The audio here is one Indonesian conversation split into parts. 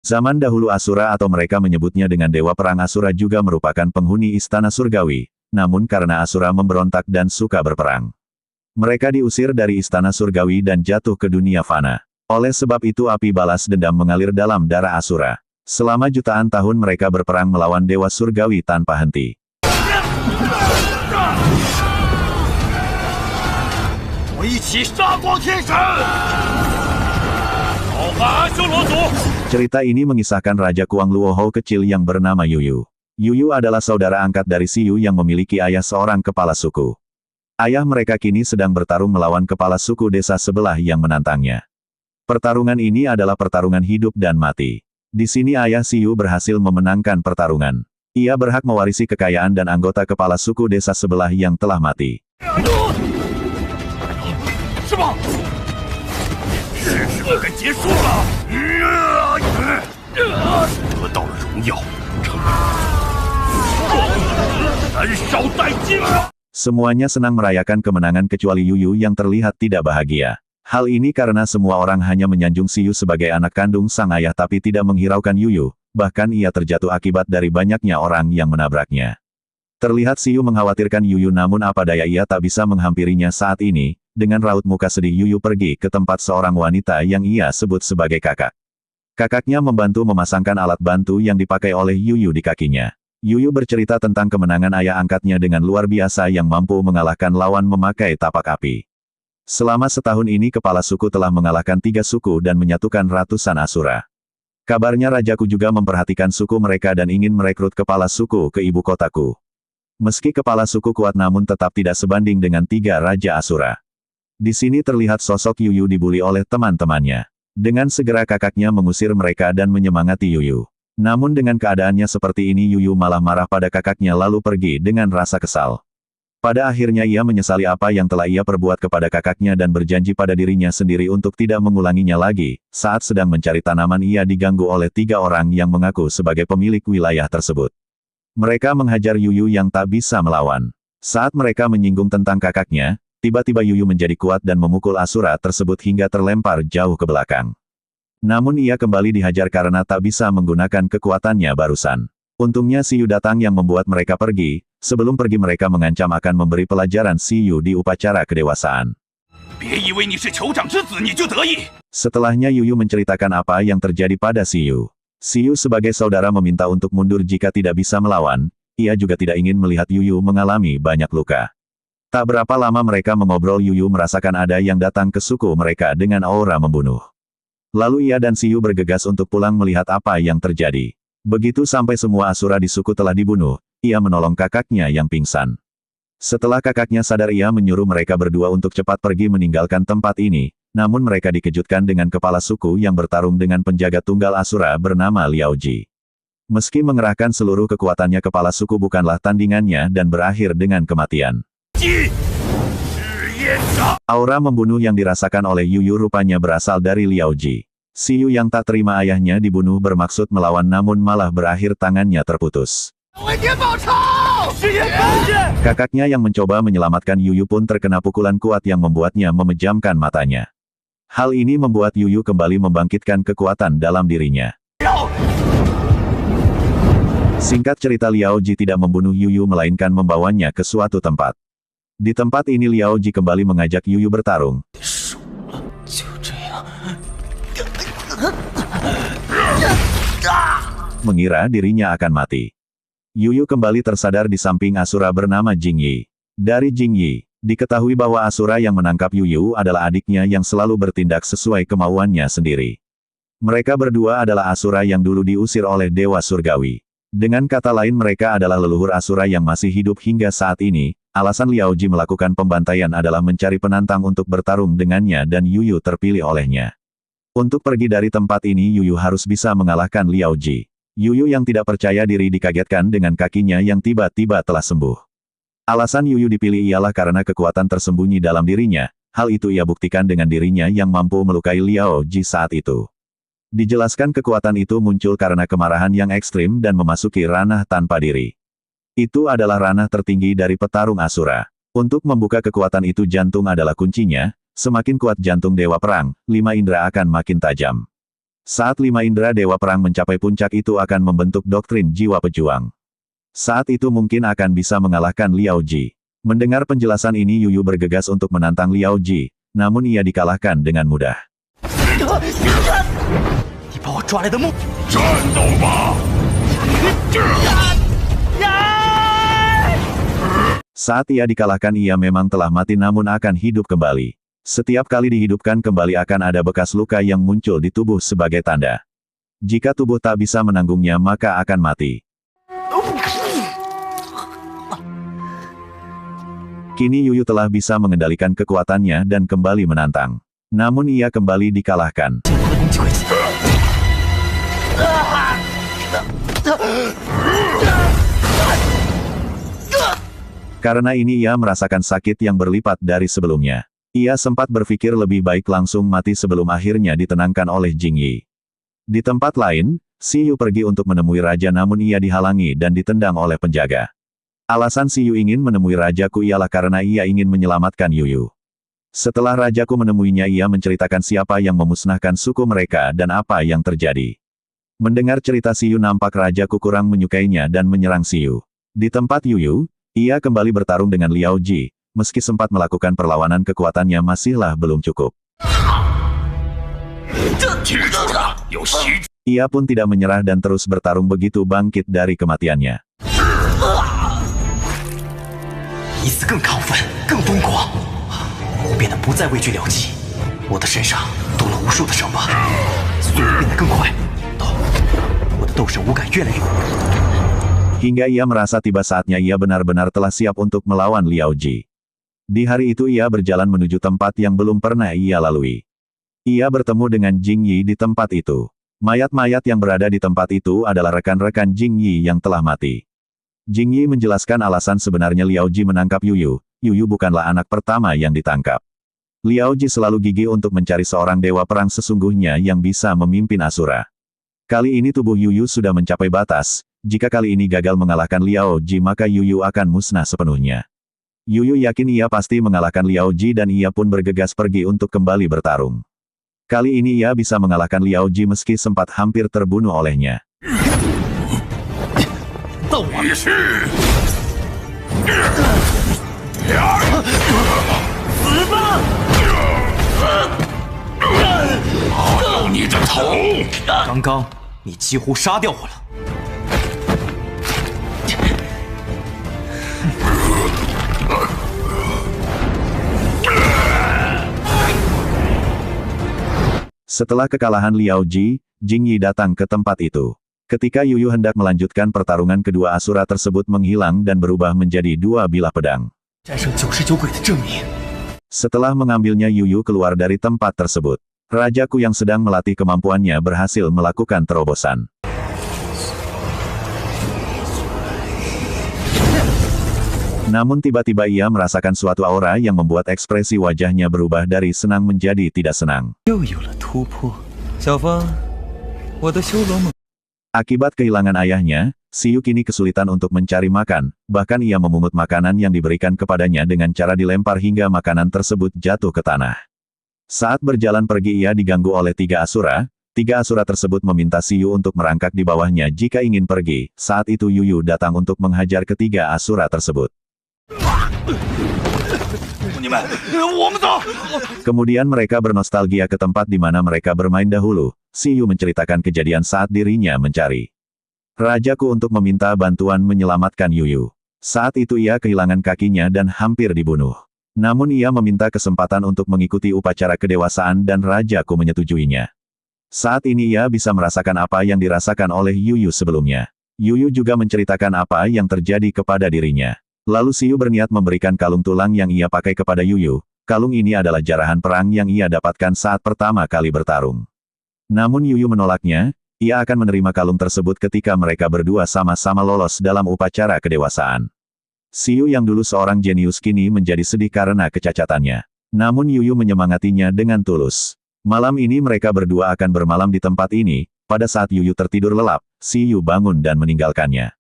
Zaman dahulu Asura atau mereka menyebutnya dengan Dewa Perang Asura juga merupakan penghuni istana surgawi, namun karena Asura memberontak dan suka berperang, mereka diusir dari istana surgawi dan jatuh ke dunia fana. Oleh sebab itu api balas dendam mengalir dalam darah Asura. Selama jutaan tahun mereka berperang melawan Dewa Surgawi tanpa henti. Cerita ini mengisahkan Raja Kuang Luohou kecil yang bernama Yuyu. Yuyu adalah saudara angkat dari Siyu yang memiliki ayah seorang kepala suku. Ayah mereka kini sedang bertarung melawan kepala suku desa sebelah yang menantangnya. Pertarungan ini adalah pertarungan hidup dan mati. Di sini ayah Siyu berhasil memenangkan pertarungan. Ia berhak mewarisi kekayaan dan anggota kepala suku desa sebelah yang telah mati. Semuanya senang merayakan kemenangan kecuali Yuyu yang terlihat tidak bahagia. Hal ini karena semua orang hanya menyanjung Siyu sebagai anak kandung sang ayah tapi tidak menghiraukan Yuyu, bahkan ia terjatuh akibat dari banyaknya orang yang menabraknya. Terlihat Siyu mengkhawatirkan Yuyu namun apa daya ia tak bisa menghampirinya saat ini. Dengan raut muka sedih Yuyu pergi ke tempat seorang wanita yang ia sebut sebagai kakak. Kakaknya membantu memasangkan alat bantu yang dipakai oleh Yuyu di kakinya. Yuyu bercerita tentang kemenangan ayah angkatnya dengan luar biasa yang mampu mengalahkan lawan memakai tapak api. Selama setahun ini kepala suku telah mengalahkan 3 suku dan menyatukan ratusan Asura. Kabarnya rajaku juga memperhatikan suku mereka dan ingin merekrut kepala suku ke ibu kotaku. Meski kepala suku kuat namun tetap tidak sebanding dengan 3 raja Asura. Di sini terlihat sosok Yuyu dibuli oleh teman-temannya. Dengan segera kakaknya mengusir mereka dan menyemangati Yuyu. Namun dengan keadaannya seperti ini Yuyu malah marah pada kakaknya lalu pergi dengan rasa kesal. Pada akhirnya ia menyesali apa yang telah ia perbuat kepada kakaknya dan berjanji pada dirinya sendiri untuk tidak mengulanginya lagi. Saat sedang mencari tanaman ia diganggu oleh 3 orang yang mengaku sebagai pemilik wilayah tersebut. Mereka menghajar Yuyu yang tak bisa melawan. Saat mereka menyinggung tentang kakaknya, tiba-tiba Yuyu menjadi kuat dan memukul Asura tersebut hingga terlempar jauh ke belakang. Namun ia kembali dihajar karena tak bisa menggunakan kekuatannya barusan. Untungnya Siyu datang yang membuat mereka pergi. Sebelum pergi mereka mengancam akan memberi pelajaran Siyu di upacara kedewasaan. Setelahnya Yuyu menceritakan apa yang terjadi pada Siyu. Siyu sebagai saudara meminta untuk mundur jika tidak bisa melawan. Ia juga tidak ingin melihat Yuyu mengalami banyak luka. Tak berapa lama mereka mengobrol Yuyu merasakan ada yang datang ke suku mereka dengan aura membunuh. Lalu ia dan Siyu bergegas untuk pulang melihat apa yang terjadi. Begitu sampai semua Asura di suku telah dibunuh, ia menolong kakaknya yang pingsan. Setelah kakaknya sadar ia menyuruh mereka berdua untuk cepat pergi meninggalkan tempat ini, namun mereka dikejutkan dengan kepala suku yang bertarung dengan penjaga tunggal Asura bernama Liao Ji. Meski mengerahkan seluruh kekuatannya kepala suku bukanlah tandingannya dan berakhir dengan kematian. Aura membunuh yang dirasakan oleh Yuyu rupanya berasal dari Liao Ji. Siyu yang tak terima ayahnya dibunuh bermaksud melawan namun malah berakhir tangannya terputus. Kakaknya yang mencoba menyelamatkan Yuyu pun terkena pukulan kuat yang membuatnya memejamkan matanya. Hal ini membuat Yuyu kembali membangkitkan kekuatan dalam dirinya. Singkat cerita Liao Ji tidak membunuh Yuyu melainkan membawanya ke suatu tempat. Di tempat ini Liao Ji kembali mengajak Yuyu bertarung. Mengira dirinya akan mati. Yuyu kembali tersadar di samping Asura bernama Jingyi. Dari Jingyi, diketahui bahwa Asura yang menangkap Yuyu adalah adiknya yang selalu bertindak sesuai kemauannya sendiri. Mereka berdua adalah Asura yang dulu diusir oleh Dewa Surgawi. Dengan kata lain mereka adalah leluhur Asura yang masih hidup hingga saat ini. Alasan Liao Ji melakukan pembantaian adalah mencari penantang untuk bertarung dengannya dan Yuyu terpilih olehnya. Untuk pergi dari tempat ini Yuyu harus bisa mengalahkan Liao Ji. Yuyu yang tidak percaya diri dikagetkan dengan kakinya yang tiba-tiba telah sembuh. Alasan Yuyu dipilih ialah karena kekuatan tersembunyi dalam dirinya. Hal itu ia buktikan dengan dirinya yang mampu melukai Liao Ji saat itu. Dijelaskan kekuatan itu muncul karena kemarahan yang ekstrim dan memasuki ranah tanpa diri. Itu adalah ranah tertinggi dari petarung Asura. Untuk membuka kekuatan itu jantung adalah kuncinya. Semakin kuat jantung Dewa Perang, 5 indera akan makin tajam. Saat 5 indera Dewa Perang mencapai puncak itu akan membentuk doktrin jiwa pejuang. Saat itu mungkin akan bisa mengalahkan Liao Ji. Mendengar penjelasan ini Yuyu bergegas untuk menantang Liao Ji, namun ia dikalahkan dengan mudah. Saat ia dikalahkan ia memang telah mati namun akan hidup kembali. Setiap kali dihidupkan kembali akan ada bekas luka yang muncul di tubuh sebagai tanda. Jika tubuh tak bisa menanggungnya maka akan mati. Kini Yuyu telah bisa mengendalikan kekuatannya dan kembali menantang. Namun ia kembali dikalahkan. Karena ini ia merasakan sakit yang berlipat dari sebelumnya. Ia sempat berpikir lebih baik langsung mati sebelum akhirnya ditenangkan oleh Jing Yi. Di tempat lain, Si Yu pergi untuk menemui raja namun ia dihalangi dan ditendang oleh penjaga. Alasan Si Yu ingin menemui rajaku ialah karena ia ingin menyelamatkan Yuyu. Setelah rajaku menemuinya ia menceritakan siapa yang memusnahkan suku mereka dan apa yang terjadi. Mendengar cerita Si Yu nampak rajaku kurang menyukainya dan menyerang Si Yu. Di tempat Yuyu, ia kembali bertarung dengan Liao Ji. Meski sempat melakukan perlawanan kekuatannya masihlah belum cukup. Ia pun tidak menyerah dan terus bertarung begitu bangkit dari kematiannya. Hingga ia merasa tiba saatnya ia benar-benar telah siap untuk melawan Liao Ji. Di hari itu ia berjalan menuju tempat yang belum pernah ia lalui. Ia bertemu dengan Jing Yi di tempat itu. Mayat-mayat yang berada di tempat itu adalah rekan-rekan Jing Yi yang telah mati. Jing Yi menjelaskan alasan sebenarnya Liao Ji menangkap Yuyu. Yuyu bukanlah anak pertama yang ditangkap. Liao Ji selalu gigih untuk mencari seorang dewa perang sesungguhnya yang bisa memimpin Asura. Kali ini tubuh Yuyu sudah mencapai batas. Jika kali ini gagal mengalahkan Liao Ji maka Yuyu akan musnah sepenuhnya. Yuyu yakin ia pasti mengalahkan Liao Ji dan ia pun bergegas pergi untuk kembali bertarung. Kali ini ia bisa mengalahkan Liao Ji meski sempat hampir terbunuh olehnya. Setelah kekalahan Liao Ji, Jing Yi datang ke tempat itu. Ketika Yuyu hendak melanjutkan pertarungan kedua asura tersebut menghilang dan berubah menjadi 2 bilah pedang. Setelah mengambilnya Yuyu keluar dari tempat tersebut. Rajaku yang sedang melatih kemampuannya berhasil melakukan terobosan. Namun tiba-tiba ia merasakan suatu aura yang membuat ekspresi wajahnya berubah dari senang menjadi tidak senang. Akibat kehilangan ayahnya, Si Yu kini kesulitan untuk mencari makan, bahkan ia memungut makanan yang diberikan kepadanya dengan cara dilempar hingga makanan tersebut jatuh ke tanah. Saat berjalan pergi ia diganggu oleh 3 asura. 3 asura tersebut meminta Si Yu untuk merangkak di bawahnya jika ingin pergi. Saat itu Yuyu datang untuk menghajar ketiga asura tersebut. Kemudian mereka bernostalgia ke tempat di mana mereka bermain dahulu. Si Yu menceritakan kejadian saat dirinya mencari rajaku untuk meminta bantuan menyelamatkan Yuyu. Saat itu ia kehilangan kakinya dan hampir dibunuh. Namun ia meminta kesempatan untuk mengikuti upacara kedewasaan dan rajaku menyetujuinya. Saat ini ia bisa merasakan apa yang dirasakan oleh Yuyu sebelumnya. Yuyu juga menceritakan apa yang terjadi kepada dirinya. Lalu Si Yu berniat memberikan kalung tulang yang ia pakai kepada Yuyu. Kalung ini adalah jarahan perang yang ia dapatkan saat pertama kali bertarung. Namun Yuyu menolaknya, ia akan menerima kalung tersebut ketika mereka berdua sama-sama lolos dalam upacara kedewasaan. Si Yu yang dulu seorang jenius kini menjadi sedih karena kecacatannya. Namun Yuyu menyemangatinya dengan tulus. Malam ini mereka berdua akan bermalam di tempat ini. Pada saat Yuyu tertidur lelap, Si Yu bangun dan meninggalkannya.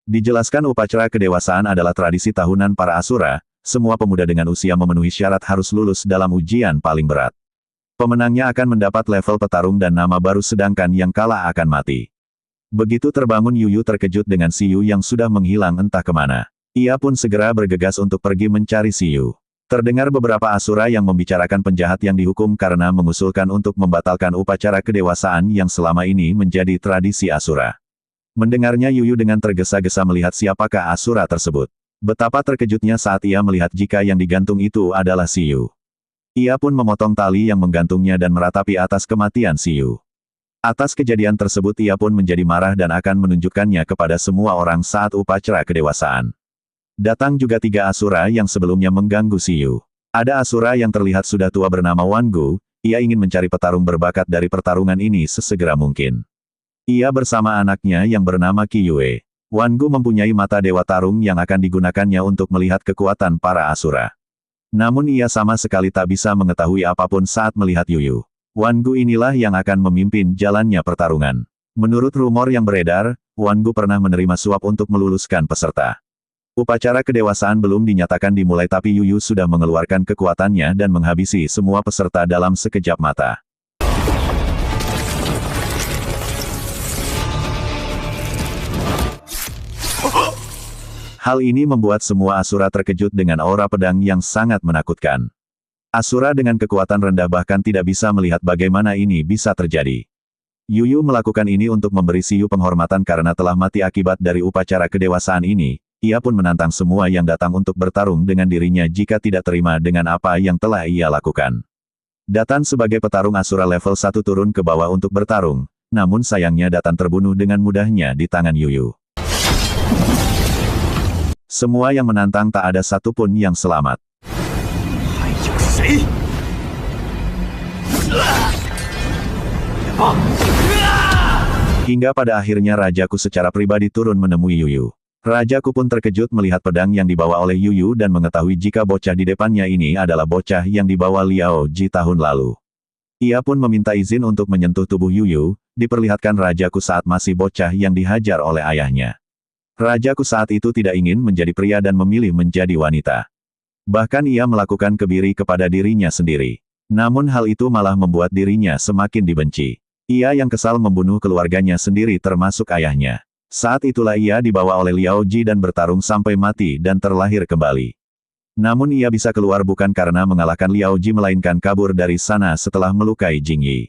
Dijelaskan upacara kedewasaan adalah tradisi tahunan para asura, semua pemuda dengan usia memenuhi syarat harus lulus dalam ujian paling berat. Pemenangnya akan mendapat level petarung dan nama baru sedangkan yang kalah akan mati. Begitu terbangun Yuyu terkejut dengan si Yu yang sudah menghilang entah kemana. Ia pun segera bergegas untuk pergi mencari si Yu. Terdengar beberapa asura yang membicarakan penjahat yang dihukum karena mengusulkan untuk membatalkan upacara kedewasaan yang selama ini menjadi tradisi asura. Mendengarnya Yuyu dengan tergesa-gesa melihat siapakah asura tersebut. Betapa terkejutnya saat ia melihat jika yang digantung itu adalah si Yu. Ia pun memotong tali yang menggantungnya dan meratapi atas kematian si Yu. Atas kejadian tersebut ia pun menjadi marah dan akan menunjukkannya kepada semua orang saat upacara kedewasaan. Datang juga 3 asura yang sebelumnya mengganggu si Yu. Ada asura yang terlihat sudah tua bernama Wan Gu, ia ingin mencari petarung berbakat dari pertarungan ini sesegera mungkin. Ia bersama anaknya yang bernama Qi Yue. Wan Gu mempunyai mata dewa tarung yang akan digunakannya untuk melihat kekuatan para asura. Namun ia sama sekali tak bisa mengetahui apapun saat melihat Yuyu. Wan Gu inilah yang akan memimpin jalannya pertarungan. Menurut rumor yang beredar, Wan Gu pernah menerima suap untuk meluluskan peserta. Upacara kedewasaan belum dinyatakan dimulai tapi Yuyu sudah mengeluarkan kekuatannya dan menghabisi semua peserta dalam sekejap mata. Hal ini membuat semua asura terkejut dengan aura pedang yang sangat menakutkan. Asura dengan kekuatan rendah bahkan tidak bisa melihat bagaimana ini bisa terjadi. Yuyu melakukan ini untuk memberi si Yu penghormatan karena telah mati akibat dari upacara kedewasaan ini. Ia pun menantang semua yang datang untuk bertarung dengan dirinya jika tidak terima dengan apa yang telah ia lakukan. Datan sebagai petarung Asura level 1 turun ke bawah untuk bertarung, namun sayangnya Datan terbunuh dengan mudahnya di tangan Yuyu. Semua yang menantang tak ada satupun yang selamat. Hingga pada akhirnya Rajaku secara pribadi turun menemui Yuyu. Rajaku pun terkejut melihat pedang yang dibawa oleh Yuyu dan mengetahui jika bocah di depannya ini adalah bocah yang dibawa Liao Ji tahun lalu. Ia pun meminta izin untuk menyentuh tubuh Yuyu, diperlihatkan Rajaku saat masih bocah yang dihajar oleh ayahnya. Rajaku saat itu tidak ingin menjadi pria dan memilih menjadi wanita. Bahkan ia melakukan kebiri kepada dirinya sendiri. Namun hal itu malah membuat dirinya semakin dibenci. Ia yang kesal membunuh keluarganya sendiri termasuk ayahnya. Saat itulah ia dibawa oleh Liao Ji dan bertarung sampai mati dan terlahir kembali. Namun ia bisa keluar bukan karena mengalahkan Liao Ji melainkan kabur dari sana setelah melukai Jing Yi.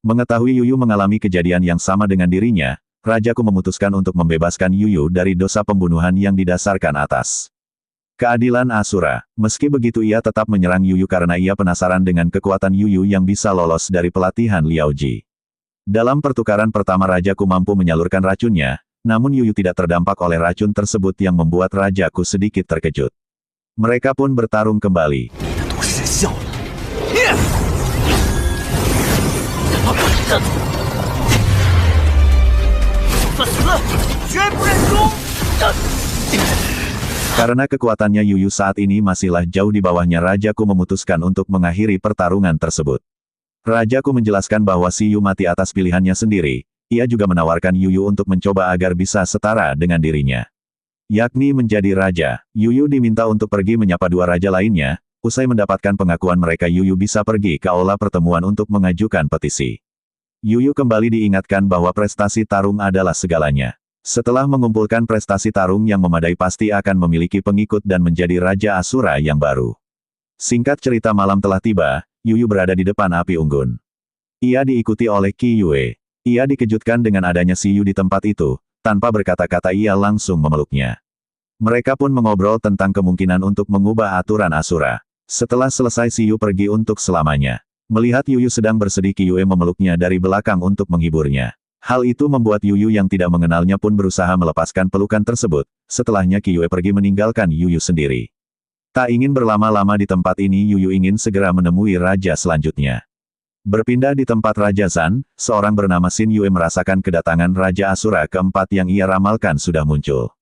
Mengetahui Yuyu mengalami kejadian yang sama dengan dirinya, Rajaku memutuskan untuk membebaskan Yuyu dari dosa pembunuhan yang didasarkan atas keadilan Asura. Meski begitu ia tetap menyerang Yuyu karena ia penasaran dengan kekuatan Yuyu yang bisa lolos dari pelatihan Liao Ji. Dalam pertukaran pertama Rajaku mampu menyalurkan racunnya, namun Yuyu tidak terdampak oleh racun tersebut yang membuat Rajaku sedikit terkejut. Mereka pun bertarung kembali. Karena kekuatannya Yuyu saat ini masihlah jauh di bawahnya, Rajaku memutuskan untuk mengakhiri pertarungan tersebut. Rajaku menjelaskan bahwa si Yu mati atas pilihannya sendiri, ia juga menawarkan Yuyu untuk mencoba agar bisa setara dengan dirinya. Yakni menjadi raja, Yuyu diminta untuk pergi menyapa 2 raja lainnya, usai mendapatkan pengakuan mereka Yuyu bisa pergi ke aula pertemuan untuk mengajukan petisi. Yuyu kembali diingatkan bahwa prestasi tarung adalah segalanya. Setelah mengumpulkan prestasi tarung yang memadai pasti akan memiliki pengikut dan menjadi Raja Asura yang baru. Singkat cerita malam telah tiba, Yuyu berada di depan api unggun. Ia diikuti oleh Qi Yue. Ia dikejutkan dengan adanya si Yu di tempat itu, tanpa berkata-kata ia langsung memeluknya. Mereka pun mengobrol tentang kemungkinan untuk mengubah aturan Asura. Setelah selesai si Yu pergi untuk selamanya. Melihat Yuyu sedang bersedih, Qi Yue memeluknya dari belakang untuk menghiburnya. Hal itu membuat Yuyu yang tidak mengenalnya pun berusaha melepaskan pelukan tersebut, setelahnya Qi Yue pergi meninggalkan Yuyu sendiri. Tak ingin berlama-lama di tempat ini, Yuyu ingin segera menemui raja selanjutnya. Berpindah di tempat Raja Zan, seorang bernama Xin Yue merasakan kedatangan Raja Asura keempat yang ia ramalkan sudah muncul.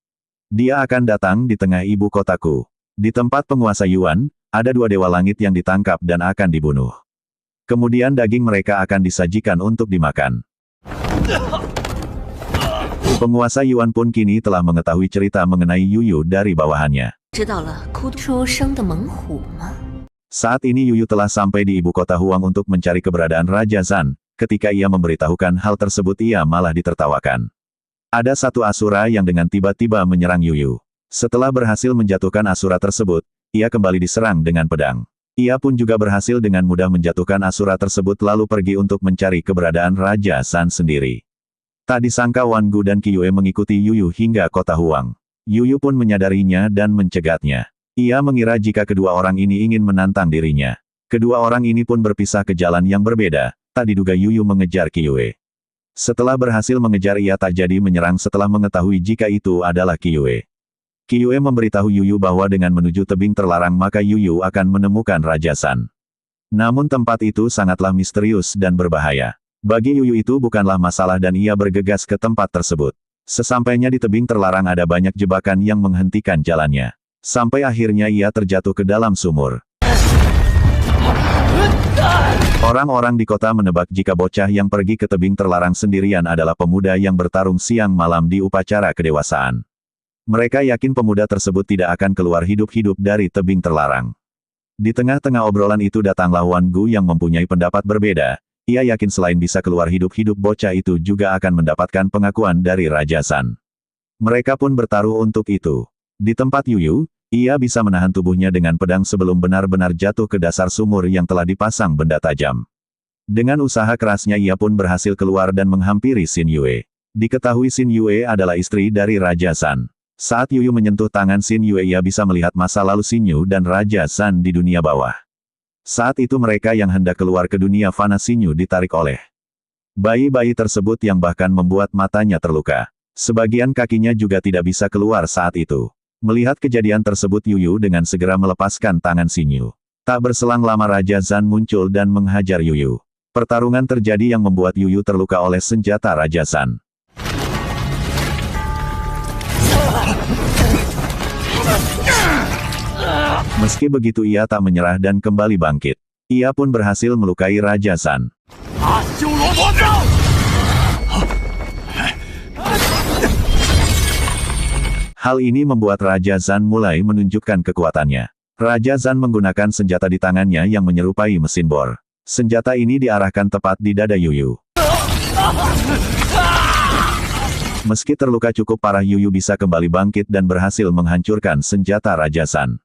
Dia akan datang di tengah ibu kotaku. Di tempat penguasa Yuan, ada 2 dewa langit yang ditangkap dan akan dibunuh. Kemudian daging mereka akan disajikan untuk dimakan. Penguasa Yuan pun kini telah mengetahui cerita mengenai Yuyu dari bawahannya. Saat ini Yuyu telah sampai di ibu kota Huang untuk mencari keberadaan Raja Zan. Ketika ia memberitahukan hal tersebut ia malah ditertawakan. Ada satu asura yang dengan tiba-tiba menyerang Yuyu. Setelah berhasil menjatuhkan asura tersebut, ia kembali diserang dengan pedang. Ia pun juga berhasil dengan mudah menjatuhkan asura tersebut lalu pergi untuk mencari keberadaan Raja Zan sendiri. Tak disangka Wan Gu dan Qiyue mengikuti Yuyu hingga kota Huang. Yuyu pun menyadarinya dan mencegatnya. Ia mengira jika kedua orang ini ingin menantang dirinya. Kedua orang ini pun berpisah ke jalan yang berbeda. Tak diduga Yuyu mengejar Qiyue. Setelah berhasil mengejar ia tak jadi menyerang setelah mengetahui jika itu adalah Qiyue. Qiyue memberitahu Yuyu bahwa dengan menuju tebing terlarang maka Yuyu akan menemukan Raja Zan. Namun tempat itu sangatlah misterius dan berbahaya. Bagi Yuyu itu bukanlah masalah dan ia bergegas ke tempat tersebut. Sesampainya di tebing terlarang ada banyak jebakan yang menghentikan jalannya. Sampai akhirnya ia terjatuh ke dalam sumur. Orang-orang di kota menebak jika bocah yang pergi ke tebing terlarang sendirian adalah pemuda yang bertarung siang malam di upacara kedewasaan. Mereka yakin pemuda tersebut tidak akan keluar hidup-hidup dari tebing terlarang. Di tengah-tengah obrolan itu datanglah Wan Gu yang mempunyai pendapat berbeda. Ia yakin selain bisa keluar hidup-hidup bocah itu juga akan mendapatkan pengakuan dari Raja Zan. Mereka pun bertaruh untuk itu. Di tempat Yuyu, ia bisa menahan tubuhnya dengan pedang sebelum benar-benar jatuh ke dasar sumur yang telah dipasang benda tajam. Dengan usaha kerasnya ia pun berhasil keluar dan menghampiri Xin Yue. Diketahui Xin Yue adalah istri dari Raja Zan. Saat Yuyu menyentuh tangan Xin Yue ia bisa melihat masa lalu Xin Yu dan Raja Zan di dunia bawah. Saat itu mereka yang hendak keluar ke dunia fana Xin Yu ditarik oleh bayi-bayi tersebut yang bahkan membuat matanya terluka. Sebagian kakinya juga tidak bisa keluar saat itu. Melihat kejadian tersebut Yuyu dengan segera melepaskan tangan Xin Yu. Tak berselang lama Raja Zan muncul dan menghajar Yuyu. Pertarungan terjadi yang membuat Yuyu terluka oleh senjata Raja Zan. Meski begitu ia tak menyerah dan kembali bangkit. Ia pun berhasil melukai Raja Zan. Hal ini membuat Raja Zan mulai menunjukkan kekuatannya. Raja Zan menggunakan senjata di tangannya yang menyerupai mesin bor. Senjata ini diarahkan tepat di dada Yuyu. Meski terluka cukup parah Yuyu bisa kembali bangkit dan berhasil menghancurkan senjata Raja Zan.